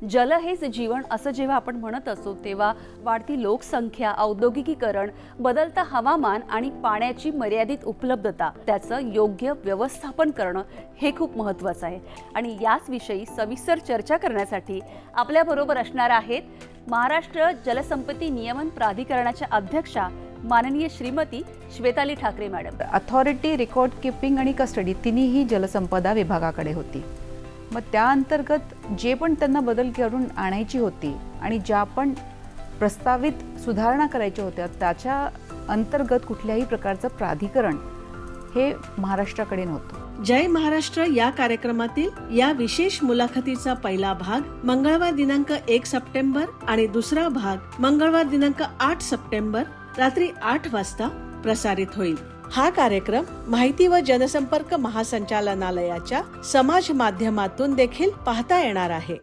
जल हेच जीवन असं जेव्हा आपण म्हणत असतो तेव्हा वाढती लोकसंख्या, औद्योगिकीकरण, बदलता हवामान आणि पाण्याची मर्यादित उपलब्धता त्याचं योग्य व्यवस्थापन करणं हे खूप महत्त्वाचं आहे। आणि याच विषयी सविस्तर चर्चा करण्यासाठी आपल्याबरोबर असणार आहेत महाराष्ट्र जलसंपत्ती नियमन प्राधिकरणाच्या अध्यक्षा माननीय Shrimati Shwetali Thackeray madam. Authority, record keeping आणि कस्टडी तिन्ही जलसंपदा विभागाकडे होती। मग त्या अंतर्गत जे पण त्यांना बदल करून आणायची होती आणि ज्या पण प्रस्तावित सुधारणा करायच्या होत्या त्याच्या अंतर्गत कुठल्याही प्रकारचं प्राधिकरण हे महाराष्ट्राकडे नव्हतं। जय महाराष्ट्र या कार्यक्रमातील या विशेष मुलाखतीचा पहिला भाग मंगळवार दिनांक 1 सप्टेंबर आणि दुसरा भाग मंगळवार दिनांक 8 सप्टेंबर रात्री 8 वाजता प्रसारित होईल। हा कार्यक्रम माहिती व जनसंपर्क महासंचालनालयाच्या समाज माध्यमातून देखील पाहता येणार आहे।